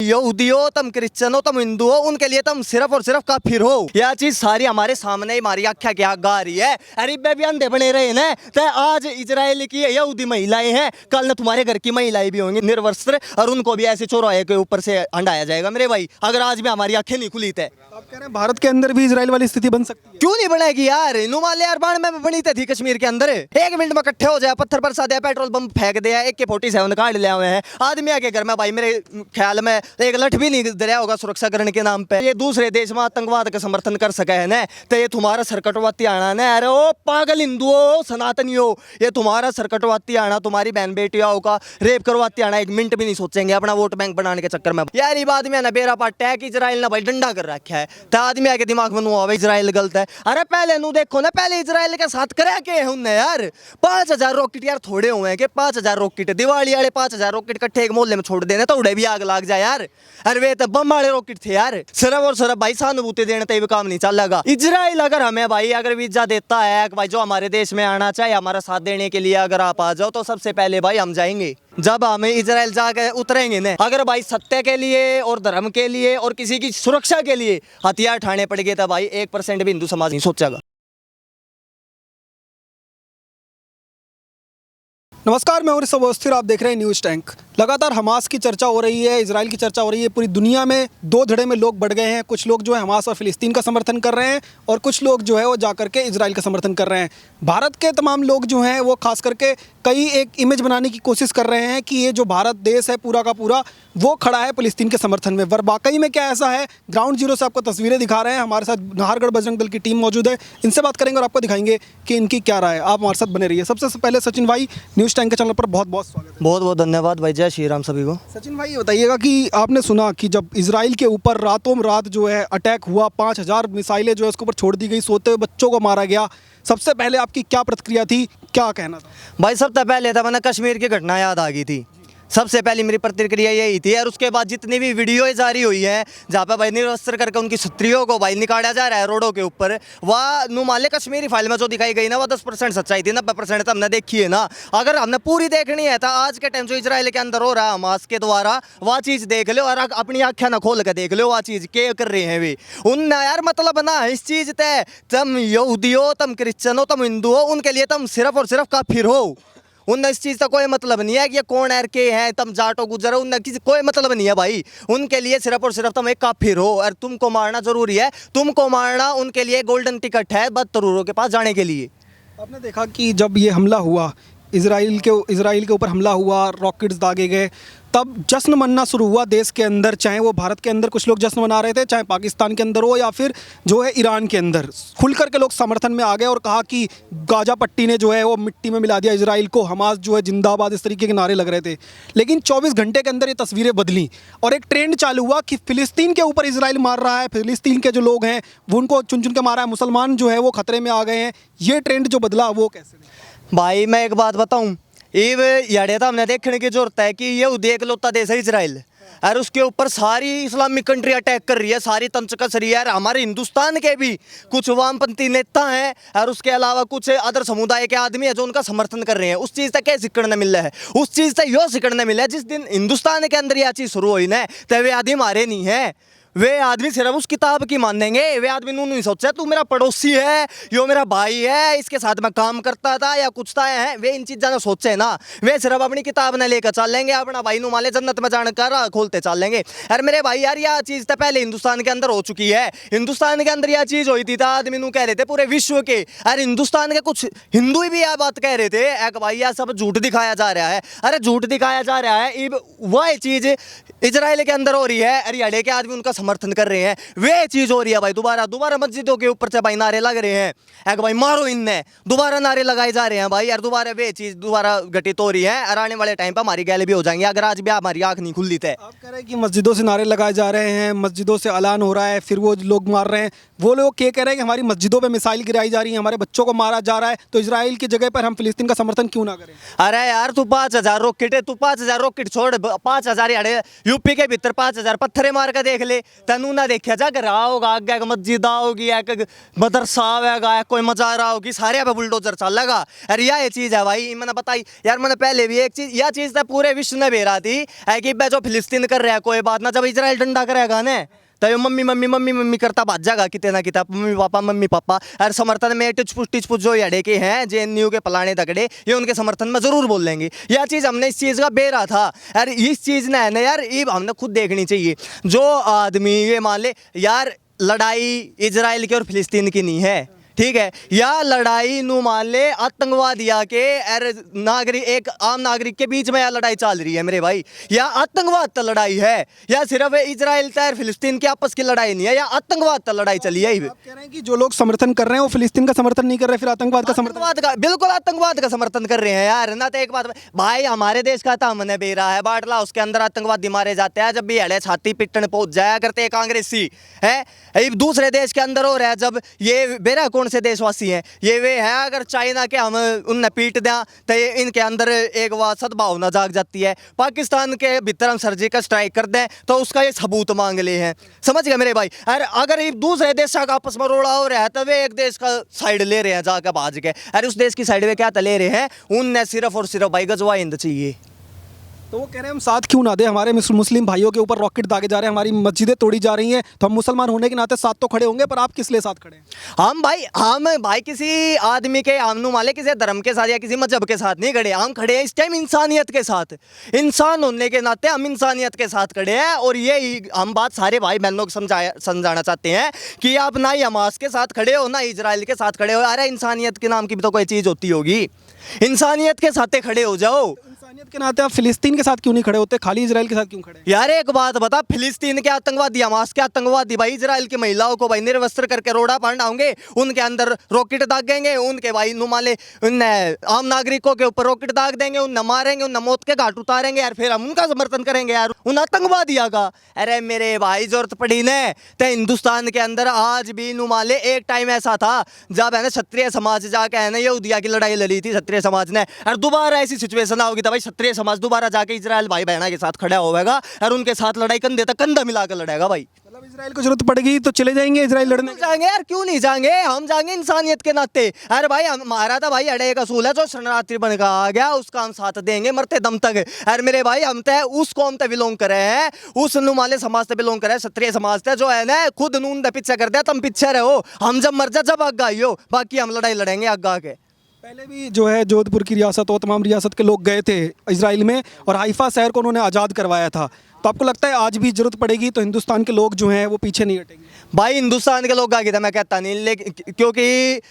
यहूदी हो, तुम क्रिश्चियन हो, तुम हिंदू हो, उनके लिए तुम सिर्फ और सिर्फ काफिर हो। यह चीज सारी हमारे सामने हमारी आख्या के आगे आ रही है। अरे भी अंधे बने रहे ना, तो आज इजराइल की यहूदी महिलाएं हैं, कल न तुम्हारे घर की महिलाएं भी होंगी निर्वस्त्र, और उनको भी ऐसे चौराहे के ऊपर से हंडाया जाएगा मेरे भाई, अगर आज भी हमारी आंखें नहीं खुली थे। आप कह रहे हैं भारत के अंदर भी इजराइल वाली स्थिति बन सकती है? क्यों नहीं बनेगी यार, नुमाले यार बाढ़ में बनी थी कश्मीर के अंदर, एक मिनट में इकट्ठे हो जाए, पत्थर बरसा दिया, पेट्रोल बम फेंक दिया, AK-47 काट लिया हुए हैं आदमी आके घर में भाई, मेरे ख्याल में एक लठ भी नहीं दे रहा होगा सुरक्षा करने के नाम पे। ये दूसरे देश में आतंकवाद का समर्थन कर सके है ना, तो ये तुम्हारा सरकटवाती आना ना, अरे ओ पागल हिंदू हो, सनातनी हो, ये तुम्हारा सरकटवाती आना, तुम्हारी बहन बेटियों का रेप करवाती आना, एक मिनट भी नहीं सोचेंगे अपना वोट बैंक बनाने के चक्कर में। यार ये आदमी है ना बेरा पाटा है कि इजराइल ने भाई डंडा कर रखा है, तो आदमी आके दिमाग में नुआ इजराइल गलत है। अरे पहले नू देखो ना, पहले इजराइल के साथ करा के है उनने यार, 5000 रॉकेट यार थोड़े हुए हैं कि 5000 रॉकेट, दिवाली वाले 5000 रॉकेट इकट्ठे एक मोहल्ले में छोड़ देने तो उड़े भी आग लग जाए यार। अरे वे तो बम वाले रॉकेट थे यार, सिर्फ और सिर्फ भाई सहानुभूति देने तो काम नहीं चलेगा। इजराइल अगर हमें भाई अगर वीजा देता है भाई, जो हमारे देश में आना चाहे हमारा साथ देने के लिए अगर आप आ जाओ, तो सबसे पहले भाई हम जाएंगे। जब हमें इजराइल जाके उतरेंगे ना, अगर भाई सत्य के लिए और धर्म के लिए और किसी की सुरक्षा के लिए हथियार ठाने पड़ गए, तो भाई 1% भी हिंदू समाज नहीं सोचेगा। नमस्कार, मैं उर्स अवस्थी और आप देख रहे हैं न्यूज़ टैंक। लगातार हमास की चर्चा हो रही है, इजराइल की चर्चा हो रही है। पूरी दुनिया में दो धड़े में लोग बढ़ गए हैं। कुछ लोग जो है हमास और फिलिस्तीन का समर्थन कर रहे हैं, और कुछ लोग जो है वो जा करके इजराइल का समर्थन कर रहे हैं। भारत के तमाम लोग जो हैं वो खास करके कई एक इमेज बनाने की कोशिश कर रहे हैं कि ये जो भारत देश है पूरा का पूरा वो खड़ा है फिलिस्तीन के समर्थन में। वर वाकई में क्या ऐसा है? ग्राउंड जीरो से आपको तस्वीरें दिखा रहे हैं। हमारे साथ नाहरगढ़ बजरंग दल की टीम मौजूद है, इनसे बात करेंगे और आपको दिखाएंगे कि इनकी क्या राय है। आप हमारे साथ बने रहिए। सबसे पहले सचिन भाई, न्यूज़ टैंक के चैनल पर बहुत बहुत स्वागत है। बहुत बहुत धन्यवाद भाई, जय श्री राम सभी को। सचिन भाई, बताइएगा कि आपने सुना कि जब इजराइल के ऊपर रातों रात जो है अटैक हुआ, 5000 मिसाइलें जो है उसके ऊपर छोड़ दी गई, सोते हुए बच्चों को मारा गया, सबसे पहले आपकी क्या प्रतिक्रिया थी, क्या कहना था? भाई सबसे पहले था मैंने कश्मीर की घटना याद आ गई थी, सबसे पहली मेरी प्रतिक्रिया यही थी। और उसके बाद जितनी भी वीडियो जारी हुई है जहाँ पे भाई निरस्त्र करके उनकी छत्रियों को भाई निकाला जा रहा है रोडों के ऊपर, वह नुमाले कश्मीरी फाइल में जो दिखाई गई ना, वह 10% सच्चाई थी, 90% तो हमने देखी है ना। अगर हमने पूरी देखनी है तो आज के टाइम जो इजराइल के अंदर हो रहा है हमास के द्वारा, वह चीज़ देख लो और अपनी आँखें ना खोल कर देख लो वह चीज़ क्या कर रहे हैं वे। उन यार मतलब ना इस चीज़ तय, तुम यहूदी हो, तुम क्रिश्चियन हो, तुम हिंदू हो, उनके लिए तुम सिर्फ और सिर्फ काफिर हो। उन इस चीज़ का कोई मतलब नहीं है कि ये कौन एर के हैं, तुम जाटो गुजर हो, उन किसी कोई मतलब नहीं है भाई। उनके लिए सिर्फ और सिर्फ तुम एक काफिर हो, और तुमको मारना जरूरी है। तुमको मारना उनके लिए गोल्डन टिकट है बदतरूरों के पास जाने के लिए। आपने देखा कि जब ये हमला हुआ, इजराइल के ऊपर हमला हुआ, रॉकेट्स दागे गए, तब जश्न मनना शुरू हुआ देश के अंदर। चाहे वो भारत के अंदर कुछ लोग जश्न मना रहे थे, चाहे पाकिस्तान के अंदर हो या फिर जो है ईरान के अंदर, खुल कर के लोग समर्थन में आ गए और कहा कि गाजा पट्टी ने जो है वो मिट्टी में मिला दिया इजराइल को, हमास जो है जिंदाबाद, इस तरीके के नारे लग रहे थे। लेकिन 24 घंटे के अंदर ये तस्वीरें बदली और एक ट्रेंड चालू हुआ कि फिलिस्तीन के ऊपर इजराइल मार रहा है, फिलिस्तीन के जो लोग हैं वो उनको चुन चुन के मारा है, मुसलमान जो है वो खतरे में आ गए हैं। ये ट्रेंड जो बदला वो कैसे? भाई मैं एक बात बताऊं, ये तो हमने देखने की जरूरत है कि ये एक लौता देश है इजराइल, और उसके ऊपर सारी इस्लामिक कंट्री अटैक कर रही है, सारी तंज कस रही है। हमारे हिंदुस्तान के भी कुछ वामपंथी नेता हैं और उसके अलावा कुछ अदर समुदाय के आदमी हैं जो उनका समर्थन कर रहे हैं। उस चीज़ से क्या सीखने मिल रहा है? उस चीज़ से यो सीखने मिला है, जिस दिन हिंदुस्तान के अंदर यह चीज़ शुरू हुई ना, तो वे आदमी मारे नहीं है, वे आदमी सिर्फ उस किताब की मानेंगे। वे आदमी नू नहीं सोचा तू मेरा पड़ोसी है, यो मेरा भाई है, इसके साथ मैं काम करता था या कुछ था है, वे इन चीज़ों ने सोचे ना। वे सिर्फ अपनी किताब ने लेकर चल लेंगे, अपना भाई नु माले जन्नत में जानकर खोलते चल लेंगे। अरे मेरे भाई यार, यह चीज़ तो पहले हिंदुस्तान के अंदर हो चुकी है। हिंदुस्तान के अंदर यह चीज़ हुई थी तो आदमी नू कह रहे थे पूरे विश्व के, अरे हिंदुस्तान के कुछ हिंदू भी यह बात कह रहे थे एक भाई यह सब झूठ दिखाया जा रहा है। अरे झूठ दिखाया जा रहा है, वह चीज़ इजराइल के अंदर हो रही है, हरियाणा के आदमी उनका समर्थन कर रहे हैं, वे चीज हो रही है भाई। दोबारा मस्जिदों के ऊपर से भाई नारे लग रहे हैं, एक भाई मारो इनने, दोबारा नारे लगाए जा रहे हैं भाई यार। दोबारा वे चीज दोबारा घटित हो रही है, और आने वाले टाइम पर हमारी गैले भी हो जाएंगे अगर आज भी हमारी आंख नहीं खुल दी थे। आप कह रहे हैं कि मस्जिदों से नारे लगाए जा रहे हैं, मस्जिदों से ऐलान हो रहा है, फिर वो लोग मार रहे हैं। वो लोग क्या कह रहे हैं कि हमारी मस्जिदों पे मिसाइल गिराई जा रही है, हमारे बच्चों को मारा जा रहा है, तो इजराइल की जगह पर हम फिलिस्तीन का समर्थन क्यों ना करें? अरे यार तू 5000 रॉकेट है, तू 5000 रॉकेट छोड़, 5000 यूपी के भीतर 5000 पत्थरे मार कर देख ले, तेनू ना देखा जा कर रहा होगा आगे एक मस्जिद होगी एक मदरसा होगा एक कोई मजारा होगी सारे पे बुलडोजर चलेगा। अरे ये चीज़ है भाई मैंने बताई यार मैंने पहले भी एक चीज़ यह चीज़ तो पूरे विश्व में बेरा थी है कि जो फिलिस्तीन कर रहा है कोई बात ना जब इजराइल डंडा करेगा ना तो ये मम्मी मम्मी मम्मी मम्मी करता भाज जाएगा कितने ना कितना मम्मी पापा और समर्थन में टिच पुच जो अड़े के हैं JNU के पलाने तगड़े ये उनके समर्थन में जरूर बोल लेंगे। यह चीज़ हमने इस चीज़ का बेरा था यार इस चीज़ ने है ना यार ये हमने खुद देखनी चाहिए। जो आदमी ये मान ले यार लड़ाई इजराइल की और फिलिस्तीन की नहीं है ठीक है या लड़ाई नू मान ले आतंकवादिया के और नागरिक एक आम नागरिक के बीच में यह लड़ाई चल रही है मेरे भाई या आतंकवाद तो लड़ाई है या सिर्फ इजराइल और फिलिस्तीन की आपस की लड़ाई नहीं है या आतंकवाद तो लड़ाई चली है। आप कह रहे हैं कि जो लोग समर्थन कर रहे हैं वो फिलिस्तीन का समर्थन नहीं कर रहे फिर आतंकवाद का समर्थन आतंकवाद का बिल्कुल आतंकवाद का समर्थन कर रहे हैं यार ना। तो एक बात भाई हमारे देश का था हमने बेरा है बाटला उसके अंदर आतंकवादी मारे जाते हैं जब भी अड़े छाती पिटने पहुंच जाया करते हैं कांग्रेसी है दूसरे देश के अंदर हो रहा है जब ये बेरा कौन से देशवासी हैं ये वे हैं अगर चाइना के हम उनने पीट दें तो ये इनके अंदर एक बात सद्भावना जाग जाती है। पाकिस्तान के भीतर हम सर्जिकल स्ट्राइक कर दें तो उसका ये सबूत मांग ले हैं समझ गए मेरे भाई। अगर ये दूसरे देश का आपस में रोड़ा हो रहा है तो वे एक देश का साइड ले रहे हैं जाकर भाज के अरे उस देश की साइड में क्या ले रहे हैं उनने सिर्फ और सिर्फ भाई गजवा हिंद चाहिए। तो वो कह रहे हैं हम साथ क्यों ना दें हमारे मुस्लिम भाइयों के ऊपर रॉकेट दागे जा रहे हैं हमारी मस्जिदें तोड़ी जा रही हैं तो हम मुसलमान होने के नाते साथ तो खड़े होंगे पर आप किस लिए साथ खड़े हैं? हम भाई किसी आदमी के आमनू वाले किसी धर्म के साथ या किसी मजहब के साथ नहीं खड़े हम खड़े हैं इस टाइम इंसानियत के साथ इंसान होने के नाते हम इंसानियत के साथ खड़े हैं। और ये हम बात सारे भाई बहनों को समझाना चाहते हैं कि आप ना ही हमास के साथ खड़े हो ना इजराइल के साथ खड़े हो। अरे इंसानियत के नाम की भी तो कोई चीज़ होती होगी इंसानियत के साथ खड़े हो जाओ। इंसानियत के नाते आप फिलिस्तीन के साथ क्यों नहीं खड़े होते खाली इजराइल के साथ क्यों खड़े? यार एक बात बता फिलिस्तीन के आतंकवादी हमास के आतंकवादी भाई इजराइल की महिलाओं को भाई निर्वस्त्र करके रोड़ा पांड आएंगे उनके अंदर रॉकेट दागेंगे उनके भाई नुमाले उन आम नागरिकों के ऊपर रॉकेट दाग देंगे उन मारेंगे उन मौत के घाट उतारेंगे यार फिर हम उनका समर्थन करेंगे यार उन आतंकवादियों का। अरे मेरे भाई जरूरत पड़ी ने तो हिंदुस्तान के अंदर आज भी नुमाले एक टाइम ऐसा था जब है ना क्षत्रिय समाज जाके है ना यहूदिया की लड़ाई लड़ी थी क्षत्रिय समाज ने और दोबारा ऐसी सिचुएशन आओगी तो भाई क्षत्रिय समाज दोबारा जाके इजराइल भाई बहना के साथ खड़ा होगा और उनके साथ लड़ाई कंधे तक कंधा मिलाकर लड़ेगा भाई। मतलब इजराइल को जरूरत पड़ेगी तो चले जाएंगे इजराइल लड़ने जाएंगे यार क्यों नहीं जाएंगे हम जाएंगे इंसानियत के नाते। अरे भाई हमारा था भाई अड़े का असूल है जो शरणार्थी बन का आ गया उसका हम साथ देंगे मरते दम तक। अरे मेरे भाई हम तो उस कौम से बिलोंग करे हैं उस नुमाले समाज से बिलोंग करे क्षत्रिय समाज से जो है ना खुद नून पीछे कर दिया तुम पीछे रहो हम जब मर जा जब आगे आइयो बाकी हम लड़ाई लड़ेंगे आगे आके। पहले भी जो है जोधपुर की रियासत और तमाम रियासत के लोग गए थे इजराइल में और हाइफा शहर को उन्होंने आज़ाद करवाया था तो आपको लगता है आज भी जरूरत पड़ेगी तो हिंदुस्तान के लोग जो हैं वो पीछे नहीं हटेंगे? भाई हिंदुस्तान के लोग आगे था मैं कहता नहीं लेकिन क्योंकि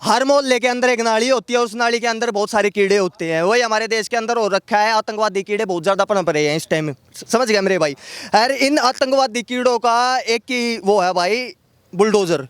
हर मोहल्ले के अंदर एक नाली होती है उस नाली के अंदर बहुत सारे कीड़े होते हैं वही हमारे देश के अंदर हो रखा है आतंकवादी कीड़े बहुत ज़्यादा पनप रहे हैं इस टाइम समझ गए मेरे भाई। अरे इन आतंकवादी कीड़ों का एक ही वो है भाई बुलडोजर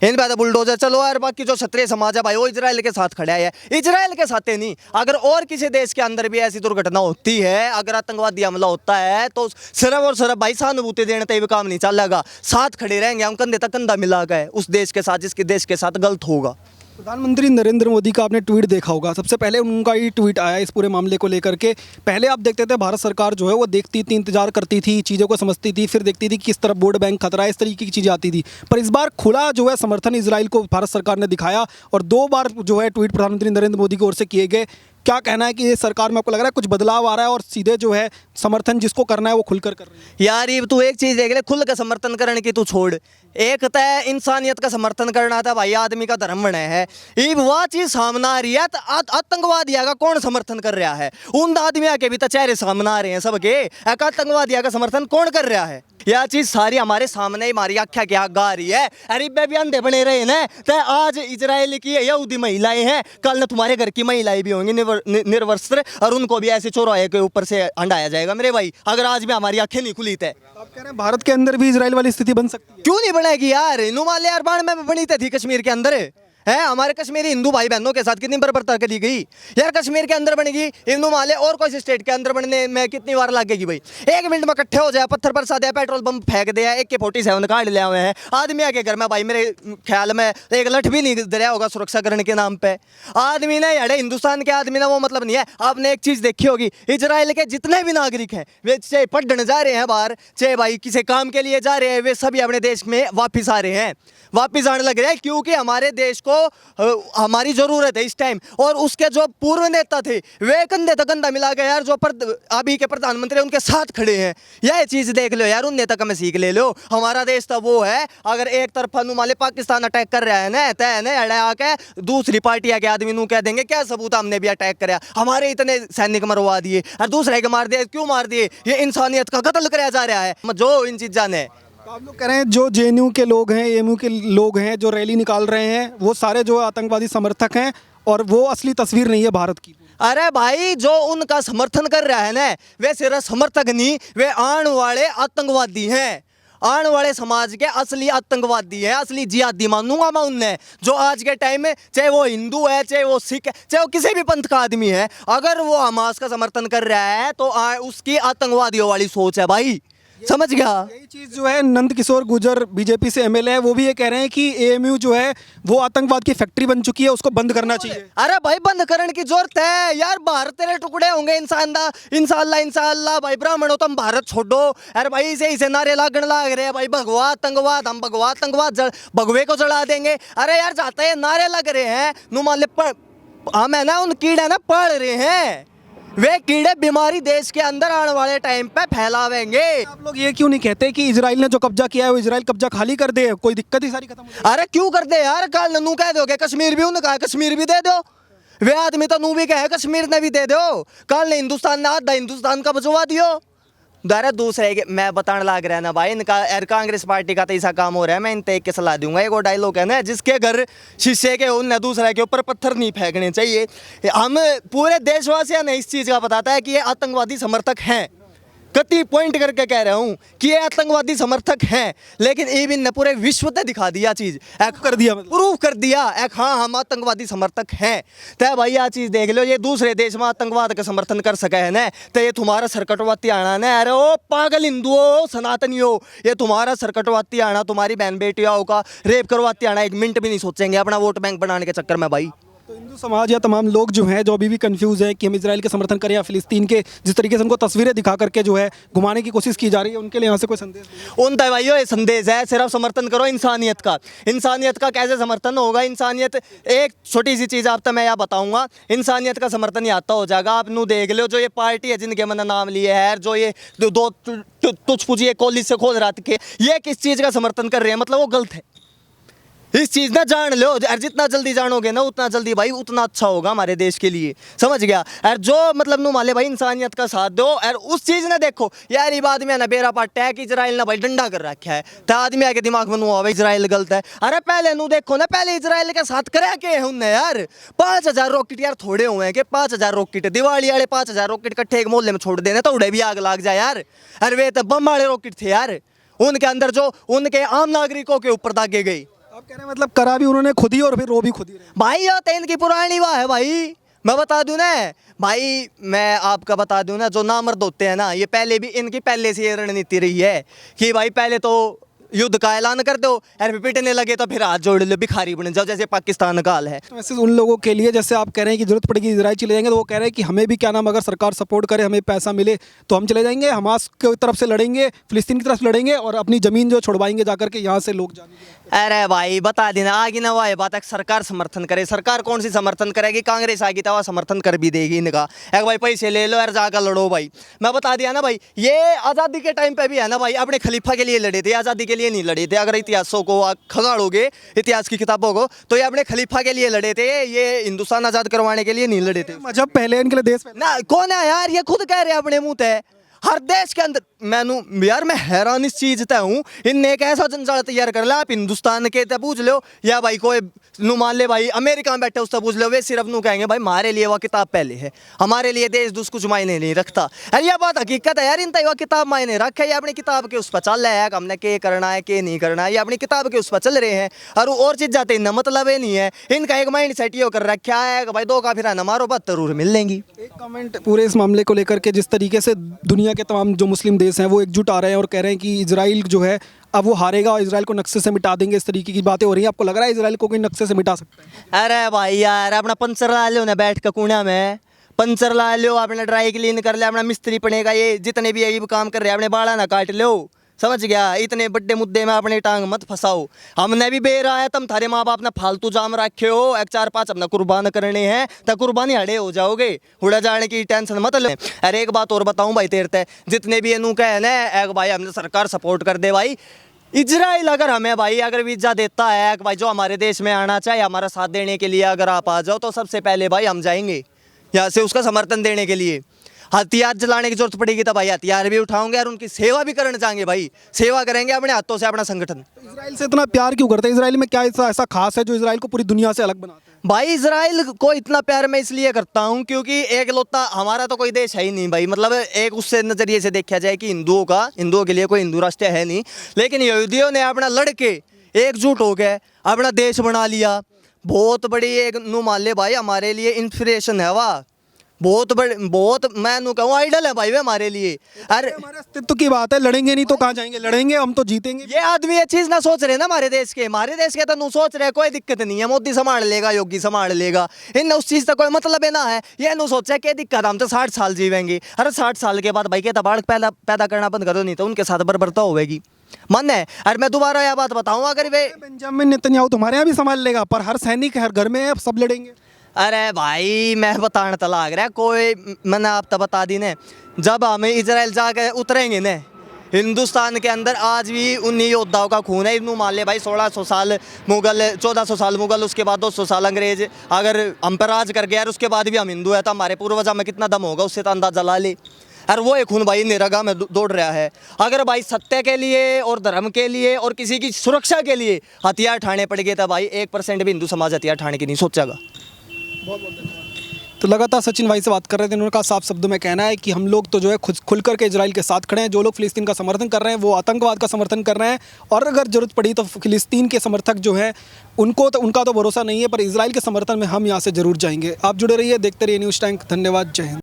इन बात बुलडोजर चलो यार बाकी जो क्षत्रिय समाज है भाई वो इजराइल के साथ खड़ा है इजराइल के साथ नहीं। अगर और किसी देश के अंदर भी ऐसी दुर्घटना होती है अगर आतंकवादी हमला होता है तो सिर्फ और सिर्फ भाई सहानुभूति देने तक भी काम नहीं चलेगा साथ खड़े रहेंगे हम कंधे तक कंधा मिला गए उस देश के साथ जिसके देश के साथ गलत होगा। प्रधानमंत्री नरेंद्र मोदी का आपने ट्वीट देखा होगा सबसे पहले उनका ही ट्वीट आया इस पूरे मामले को लेकर के। पहले आप देखते थे भारत सरकार जो है वो देखती थी इंतजार करती थी चीज़ों को समझती थी फिर देखती थी किस तरफ वोट बैंक खतरा है इस तरीके की चीज़ें आती थी पर इस बार खुला जो है समर्थन इजराइल को भारत सरकार ने दिखाया और 2 बार जो है ट्वीट प्रधानमंत्री नरेंद्र मोदी की ओर से किए गए। क्या कहना है कि ये सरकार में आपको लग रहा है कुछ बदलाव आ रहा है और सीधे जो है समर्थन जिसको करना है वो खुलकर कर रही है? यार ये तू एक चीज़ देख ले खुल का समर्थन करने की तू छोड़ एक तय इंसानियत का समर्थन करना था भाई आदमी का धर्म बना है ये वह चीज़ सामने आ रही है तो आतंकवादियों का कौन समर्थन कर रहा है उन आदमियों के भी तो चेहरे सामने आ रहे हैं सबके आतंकवादियों का समर्थन कौन कर रहा है यह चीज़ सारी हमारे सामने हमारी आख्या के आगे आ रही है। अरे भी अंधे बने रहे ना तो आज इजराइल की यहूदी महिलाएं हैं कल न तुम्हारे घर की महिलाएं भी होंगी निर्वस्त्र और उनको भी ऐसे चौराहे के ऊपर से हंडाया जाएगा मेरे भाई अगर आज भी हमारी आंखें नहीं खुली थे। आप कह रहे हैं भारत के अंदर भी इजराइल वाली स्थिति बन सकती है? क्यों नहीं बनेगी यार नुमाले यार बाढ़ में बनी थी कश्मीर के अंदर है। हमारे कश्मीरी हिंदू भाई बहनों के साथ कितनी बर्बरता करी गई यार। कश्मीर के अंदर बनेगी, हिंदू माले और कोई स्टेट के अंदर बनने में कितनी बार लगेगी भाई। 1 मिनट में इकट्ठे हो जाए, पत्थर बरसा दिया, पेट्रोल बम फेंक दिया, AK-47 काट लिया हुए हैं आदमी आके घर में भाई। मेरे ख्याल में एक लठ भी नहीं दरिया होगा सुरक्षा करने के नाम पे। आदमी ने अरे हिंदुस्तान के आदमी ना वो मतलब नहीं है। आपने एक चीज देखी होगी, इजराइल के जितने भी नागरिक हैं वे चाहे पढ़ने जा रहे हैं बाहर, चाहे भाई किसी काम के लिए जा रहे हैं, वे सभी अपने देश में वापिस आ रहे हैं, वापिस आने लग रहे हैं, क्योंकि हमारे देश को हमारी जरूरत है इस टाइम। और उसके जो पूर्व नेता थे वे कंधे तक कंधा मिला गए यार, जो अभी के प्रधानमंत्री उनके साथ खड़े हैं। यह चीज देख लो यार, उन नेता का मैं सीख ले लो। हमारा देश तो वो है, अगर एक तरफा नुमाले पाकिस्तान अटैक कर रहा है ना, तय ने अड़े आके दूसरी पार्टी के आदमी नु कह देंगे क्या सबूत हमने भी अटैक कराया, हमारे इतने सैनिक मरवा दिए और दूसरे के मार दिए। क्यों मार दिए? ये इंसानियत का कत्ल कराया जा रहा है जो इन चीज़ जाने। तो आप लोग कह रहे हैं जो JNU के लोग हैं, AMU के लोग हैं जो रैली निकाल रहे हैं, वो सारे जो आतंकवादी समर्थक हैं और वो असली तस्वीर नहीं है भारत की। अरे भाई जो उनका समर्थन कर रहा है ना, वे सिर्फ समर्थक नहीं, वे आने वाले आतंकवादी हैं, आने वाले समाज के असली आतंकवादी हैं, असली जिहादी मानूंगा मैं उन्हें। जो आज के टाइम में चाहे वो हिंदू है, चाहे वो सिख है, चाहे वो किसी भी पंथ का आदमी है, अगर वो हमास का समर्थन कर रहा है तो उसकी आतंकवादियों वाली सोच है भाई, समझ गया। यही चीज़ जो है नंद किशोर गुर्जर BJP से MLA है, वो भी ये कह रहे हैं कि AMU जो है वो आतंकवाद की फैक्ट्री बन चुकी है, उसको बंद करना चाहिए। अरे भाई बंद करने की जरूरत है यार। भारत तेरे टुकड़े होंगे इंशाल्लाह इंशाल्लाह भाई। ब्राह्मणों तुम भारत छोड़ो। अरे भाई इसे नारे लागण लाग रहे हैं भाई, भगवा आतंकवाद, हम भगवा आतंकवाद भगवे को जला देंगे। अरे यार जाते हैं नारे लग रहे हैं, नुमाले हम है ना उन कीड़े ना पढ़ रहे हैं, वे कीड़े बीमारी देश के अंदर आने वाले टाइम पे फैलावेंगे। आप लोग ये क्यों नहीं कहते कि इजराइल ने जो कब्जा किया है वो इजराइल कब्जा खाली कर दे, कोई दिक्कत ही सारी खत्म हो जाए? अरे क्यों कर दे यार, कल नू कह दोगे कश्मीर भी, उन्होंने कहा कश्मीर भी दे दो। वे आदमी तो नू भी कहे कश्मीर ने भी दे दो। कल ने हिंदुस्तान ने आधा हिंदुस्तान का बचवा दियो। दारा दूसरे के मैं बताने लग रहा है ना भाई, इनका कांग्रेस पार्टी का तो ऐसा काम हो रहा है, मैं इन एक के सलाह दूंगा। एक और डायलॉग है ना, जिसके घर शीशे के उन दूसरे के ऊपर पत्थर नहीं फेंकने चाहिए। हम पूरे देशवासियों ने इस चीज़ का बताता है कि ये आतंकवादी समर्थक हैं, कति पॉइंट करके कह रहा हूँ कि ये आतंकवादी समर्थक हैं, लेकिन इवन ने पूरे विश्व तक दिखा दिया चीज़, कर दिया, प्रूव कर दिया एक, हाँ हम आतंकवादी समर्थक हैं। तो भाई यह चीज़ देख लो, ये दूसरे देश में आतंकवाद का समर्थन कर सके है ना, तो ये तुम्हारा सरकटवाती आना ना, अरे ओ पागल हिंदुओं सनातनियों, ये तुम्हारा सरकटवाती आना, तुम्हारी बहन बेटियों का रेप करवाती आना 1 मिनट भी नहीं सोचेंगे अपना वोट बैंक बनाने के चक्कर में भाई। तो हिंदू समाज या तमाम लोग जो हैं जो अभी भी कंफ्यूज है कि हम इजराइल के समर्थन करें या फिलिस्तीन के, जिस तरीके से उनको तस्वीरें दिखा करके जो है घुमाने की कोशिश की जा रही है, उनके लिए यहाँ से कोई संदेश? उन भाइयों ये संदेश है, सिर्फ समर्थन करो इंसानियत का। इंसानियत का कैसे समर्थन होगा? इंसानियत एक छोटी सी चीज़ आप तो मैं यह बताऊंगा, इंसानियत का समर्थन ही आता हो जाएगा। आप नू देख लो, जो ये पार्टी है जिनके मैंने नाम लिए है, जो ये दो तुझ पूछिए कॉलेज से खोल रात के, ये किस चीज़ का समर्थन कर रहे हैं, मतलब वो गलत है। इस चीज़ ना जान लो, और जितना जल्दी जानोगे ना उतना जल्दी भाई उतना अच्छा होगा हमारे देश के लिए, समझ गया। और जो मतलब नु माले भाई इंसानियत का साथ दो, और उस चीज़ ने देखो यार, ये आदमी ना बेरा पाटा है कि इजराइल ने भाई डंडा कर रखा है, तो आदमी आके दिमाग में नु आवे इजराइल गलत है। अरे पहले नु देखो ना, पहले इजराइल के साथ करा के है उनने यार। 5000 रॉकेट यार थोड़े हुए हैं कि 5000 रॉकेट, दिवाली वाले 5000 रॉकेट इकट्ठे एक मोहल्ले में छोड़ देने तो उड़े भी आग लग जाए यार। अरे वे तो बम वाले रॉकेट थे यार, उनके अंदर जो उनके आम नागरिकों के ऊपर दागे गई। आप कह रहे हैं मतलब करा भी उन्होंने खुद ही और फिर रो भी खुद ही रहे भाई। ये तो इनकी पुरानी वाह है भाई, मैं बता दूं ना भाई, मैं आपका बता दूं ना, जो नामर्द होते हैं ना, ये पहले भी इनकी पहले से ये रणनीति रही है कि भाई पहले तो युद्ध का ऐलान कर दो, और पिटने लगे तो फिर हाथ जोड़ लो, भिखारी बन जाओ, जैसे पाकिस्तान का हाल है। तो वैसे उन लोगों के लिए, जैसे आप कह रहे हैं कि जरूरत पड़ेगी इजराइल चले जाएंगे, तो वो कह रहे हैं कि हमें भी क्या नाम, अगर सरकार सपोर्ट करे, हमें पैसा मिले तो हम चले जाएंगे, हमास की तरफ से लड़ेंगे, फिलिस्तीन की तरफ लड़ेंगे और अपनी ज़मीन जो छुड़वाएंगे जाकर के यहाँ से लोग जाने। अरे भाई बता देना आगे ना, वह बात है सरकार समर्थन करे। सरकार कौन सी समर्थन करेगी? कांग्रेस आएगी तो वह समर्थन कर भी देगी इनका, एक भाई पैसे ले लो यार जाकर लड़ो भाई। मैं बता दिया ना भाई, ये आज़ादी के टाइम पे भी है ना भाई, अपने खलीफा के लिए लड़े थे, आज़ादी के लिए नहीं लड़े थे। अगर इतिहासों को खगाड़ोगे, इतिहास की किताबों को, तो ये अपने खलीफा के लिए लड़े थे, ये हिंदुस्तान आज़ाद करवाने के लिए नहीं लड़े थे। मजहब पहले, इनके लिए देश पहले ना। कौन है यार? ये खुद कह रहे हैं अपने मुंह पे। हर देश के अंदर मैनू यार मैं हैरान इस चीज तय हूँ, इनने एक ऐसा जंजाल तैयार कर लिया। आप हिंदुस्तान के तो पूछ लो या भाई कोई नु मान ले भाई अमेरिका में बैठे उससे पूछ लो, वे सिर्फ नू कहेंगे भाई हमारे लिए वह किताब पहले है, हमारे लिए देश दुश कुछ मायने नहीं रखता। अरे यह बात हकीकत है यार, इन वह किताब मायने रखे, ये अपनी किताब के उस पर चल रहा है, हमने के करना है के नहीं करना है, ये अपनी किताब के उस पर चल रहे हैं। और चीज जाते इतना मतलब ही नहीं है, इनका एक माइंड सेट ये कर रखा है कि भाई दो का फिर मारो बात जरूर मिल लेंगी। एक कमेंट पूरे इस मामले को लेकर के, जिस तरीके से दुनिया के तमाम जो मुस्लिम देश हैं वो एकजुट आ रहे हैं और कह रहे हैं कि इजराइल जो है अब वो हारेगा और इजराइल को नक्शे से मिटा देंगे, इस तरीके की बातें हो रही हैं। आपको लग रहा है इजराइल को कोई नक्शे से मिटा सकता है? अरे भाई यार अपना पंचर ला लो ना, बैठ के कूड़ा में पंचर ला लो, अपना ड्राई क्लीन कर ले, अपना मिस्त्री पड़ेगा, ये जितने भी अभी काम कर रहे हैं अपने बाड़ा ना काट लो, समझ गया? इतने बड़े मुद्दे में अपने टांग मत फंसाओ। हमने भी बेर आया, तुम थारे माँ बाप ने फालतू जाम रखे हो, एक 4-5 अपना कुर्बान करने हैं तो कुर्बानी हड़े हो जाओगे, उड़ा जाने की टेंशन मत ले। अरे एक बात और बताऊं भाई तेरे ते, जितने भी इनू कहे ना एक भाई हमने सरकार सपोर्ट कर दे भाई, इजराइल अगर हमें भाई अगर वीजा देता है कि भाई जो हमारे देश में आना चाहे हमारा साथ देने के लिए अगर आप आ जाओ, तो सबसे पहले भाई हम जाएंगे यहाँ से उसका समर्थन देने के लिए। हथियार जलाने की जरूरत पड़ेगी तो भाई हथियार भी उठाओगे और उनकी सेवा भी करना चाहेंगे, भाई सेवा करेंगे अपने हाथों से अपना संगठन। इजराइल से इतना प्यार क्यों करते हैं? इजराइल में क्या ऐसा खास है जो इजराइल को पूरी दुनिया से अलग बनाता है? भाई इजराइल को इतना प्यार मैं इसलिए करता हूँ क्योंकि एक लौता हमारा तो कोई देश है ही नहीं भाई, मतलब एक उससे नज़रिए से देखा जाए कि हिंदुओं के लिए कोई हिंदू राष्ट्र है नहीं, लेकिन यहूदियों ने अपना लड़के एकजुट हो गए अपना देश बना लिया। बहुत बड़ी एक नू मान ले भाई हमारे लिए इंस्पिरेशन है, वाह बहुत मैं नू कहूँ आइडल है भाई वे हमारे लिए। अरे हमारे अस्तित्व की बात है, लड़ेंगे नहीं तो कहाँ जाएंगे? लड़ेंगे हम तो जीतेंगे। ये आदमी ये चीज ना सोच रहे ना हमारे देश के तो नू सोच रहे कोई दिक्कत नहीं है, मोदी संभाल लेगा, योगी संभाल लेगा, इन उस चीज का कोई मतलब है ना है। ये नू सोचा क्या दिक्कत, हम तो 60 साल जीवेंगे। अरे 60 साल के बाद भाई के तबाड़ पैदा करना बंद करो, नहीं तो उनके साथ बर्बरता होगी, मन है। अरे मैं दोबारा यह बात बताऊं, अगर वे बेंजामिन नेतन्याहू तुम्हारे यहाँ भी संभाल लेगा, पर हर सैनिक हर घर में है, सब लड़ेंगे। अरे भाई मैं बताने तो लाग रहा है कोई, मैंने आप तो बता दी ने, जब हम इजराइल जाके उतरेंगे ने हिंदुस्तान के अंदर आज भी उन्हीं योद्धाओं का खून है। इनू मान ले भाई 1600 साल मुगल, 1400 साल मुगल, उसके बाद 200 साल अंग्रेज अगर हम पर राज कर गया और उसके बाद भी हम हिंदू है तो हमारे पूर्वजा में कितना दम होगा उससे तो अंदाजा ला ले। और वो एक खून भाई निरगा में दौड़ रहा है। अगर भाई सत्य के लिए और धर्म के लिए और किसी की सुरक्षा के लिए हथियार ठाने पड़ गए तो भाई 1% भी हिंदू समाज हथियार ठाने की नहीं सोचेगा। बहुत बहुत धन्यवाद। तो लगातार सचिन भाई से बात कर रहे थे, उन्होंने कहा साफ शब्दों में कहना है कि हम लोग तो जो है खुल करके इजराइल के साथ खड़े हैं। जो लोग फिलिस्तीन का समर्थन कर रहे हैं वो आतंकवाद का समर्थन कर रहे हैं, और अगर जरूरत पड़ी तो फिलिस्तीन के समर्थक जो हैं उनका तो भरोसा नहीं है, पर इजराइल के समर्थन में हम यहाँ से जरूर जाएंगे। आप जुड़े रहिए, देखते रहिए न्यूज़ टैंक। धन्यवाद, जय हिंद।